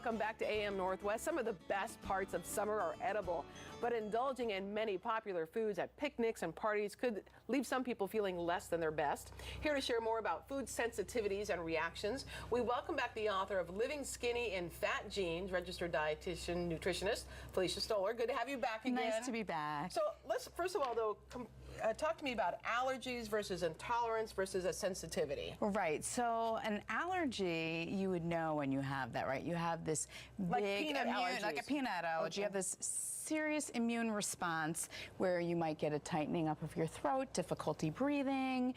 welcome back to AM Northwest. Some of the best parts of summer are edible, but indulging in many popular foods at picnics and parties could leave some people feeling less than their best. Here to share more about food sensitivities and reactions, we welcome back the author of Living Skinny in Fat Genes, registered dietitian, nutritionist, Felicia Stoler. Good to have you back again. Nice to be back. So let's, first of all, though, talk to me about allergies versus intolerance versus a sensitivity. Right. So an allergy, you would know when you have that, right? You have this big peanut allergies. like a peanut allergy. You have this serious immune response where you might get a tightening up of your throat, difficulty breathing.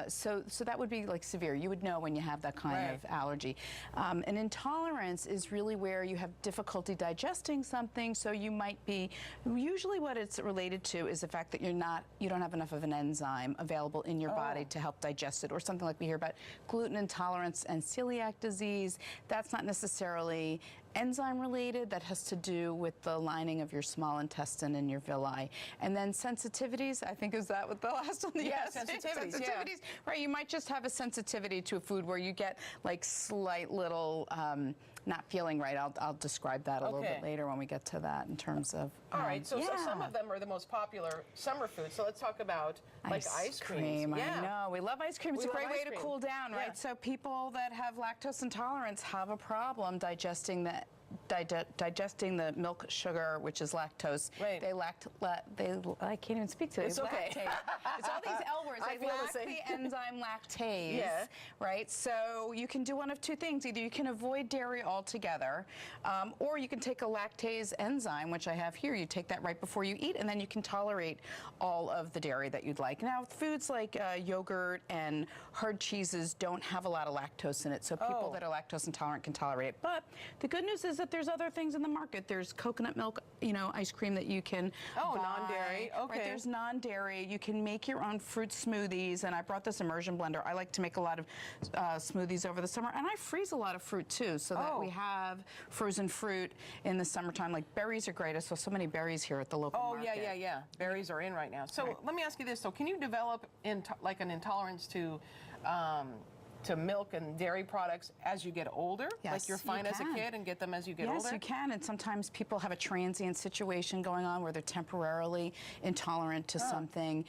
So that would be like severe. You would know when you have that kind of allergy. An intolerance is really where you have difficulty digesting something. So you might be, usually what it's related to is the fact that you don't have enough of an enzyme available in your body to help digest it, or something like we hear about gluten intolerance and celiac disease. That's not necessarily enzyme related. That has to do with the lining of your small intestine and your villi. And then sensitivities, I think, is that what the last one? Yes, sensitivities, yeah. Right, you might just have a sensitivity to a food where you get like slight little not feeling right. I'll describe that a little bit later when we get to that in terms of all right, so some of them are the most popular summer foods. So let's talk about like ice cream. I know, we love ice cream. It's a great way to cool down, right? Yeah. So people that have lactose intolerance have a problem digesting the milk sugar, which is lactose. Right. I can't even speak to it. It's okay. It's all these L words. They lack the enzyme lactase, right? So you can do one of two things. Either you can avoid dairy altogether, or you can take a lactase enzyme, which I have here. You take that right before you eat, and then you can tolerate all of the dairy that you'd like. Now, foods like yogurt and hard cheeses don't have a lot of lactose in it, so people that are lactose intolerant can tolerate it. But the good news is that there's other things in the market. There's coconut milk, ice cream that you can buy. Non-dairy. Okay. Right, there's non-dairy. You can make your own fruit smoothies, and I brought this immersion blender. I like to make a lot of smoothies over the summer, and I freeze a lot of fruit too, so that we have frozen fruit in the summertime. Like berries are great. I saw so many berries here at the local market. Yeah. Berries are in right now. So let me ask you this. So can you develop like an intolerance to milk and dairy products as you get older? Yes, like you're fine as a kid and get them as you get older? Yes, you can. And sometimes people have a transient situation going on where they're temporarily intolerant to something,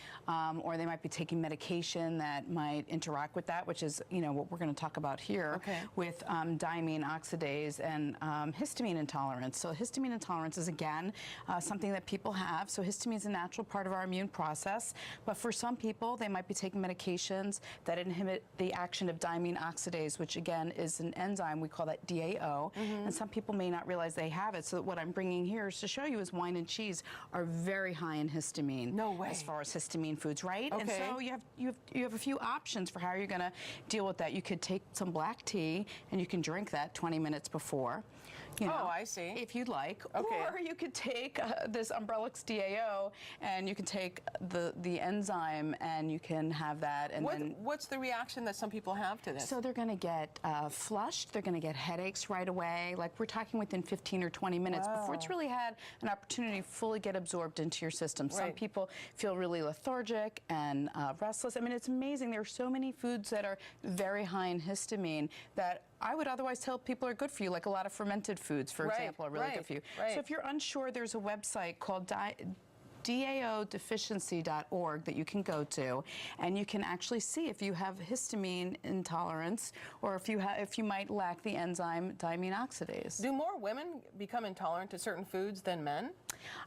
or they might be taking medication that might interact with that, which is, what we're going to talk about here with diamine, oxidase, and histamine intolerance. So histamine intolerance is, again, something that people have. So histamine is a natural part of our immune process. But for some people, they might be taking medications that inhibit the action of diamine oxidase, which again is an enzyme. We call that DAO, and some people may not realize they have it. So what I'm bringing here is to show you is wine and cheese are very high in histamine. No way. As far as histamine foods, right? Okay. And so you have a few options for how you're going to deal with that. You could take some black tea and you can drink that 20 minutes before. I see. If you'd like. Okay. Or you could take this Umbrellux DAO and you can take the enzyme and you can have that. And what's the reaction that some people have to this? So they're going to get flushed, they're going to get headaches right away, like we're talking within 15 or 20 minutes before it's really had an opportunity to fully get absorbed into your system. Some people feel really lethargic and restless. I mean, it's amazing. There are so many foods that are very high in histamine that I would otherwise tell people are good for you, like a lot of fermented foods, for example, are really good for you. So if you're unsure, there's a website called DAOdeficiency.org that you can go to, and you can actually see if you have histamine intolerance or if you might lack the enzyme diamine oxidase. Do more women become intolerant to certain foods than men?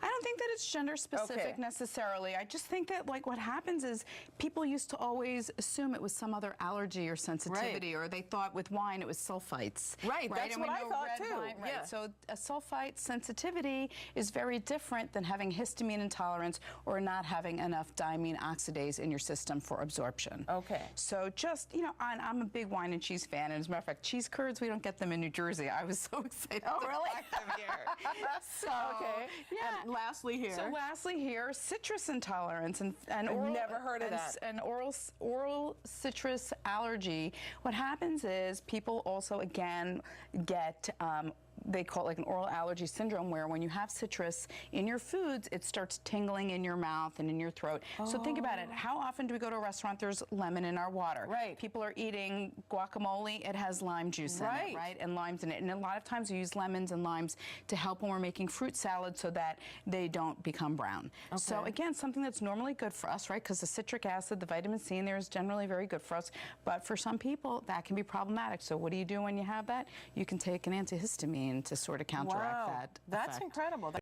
I don't think that it's gender specific necessarily. I just think that what happens is people used to always assume it was some other allergy or sensitivity, or they thought with wine it was sulfites. Right, that's what I thought too. Wine, So a sulfite sensitivity is very different than having histamine intolerance or not having enough diamine oxidase in your system for absorption. Okay. So just, I'm a big wine and cheese fan, and as a matter of fact, cheese curds, we don't get them in New Jersey. I was so excited to find them here. And lastly here, citrus intolerance and oral, never heard of that. And oral citrus allergy. What happens is people also again get they call it like an oral allergy syndrome, where when you have citrus in your foods, it starts tingling in your mouth and in your throat. So think about it. How often do we go to a restaurant, there's lemon in our water? Right. People are eating guacamole, it has lime juice in it, right? And limes in it. And a lot of times we use lemons and limes to help when we're making fruit salad so that they don't become brown. So again, something that's normally good for us, right? Because the citric acid, the vitamin C in there is generally very good for us. But for some people, that can be problematic. So what do you do when you have that? You can take an antihistamine to sort of counteract that That's effect. incredible.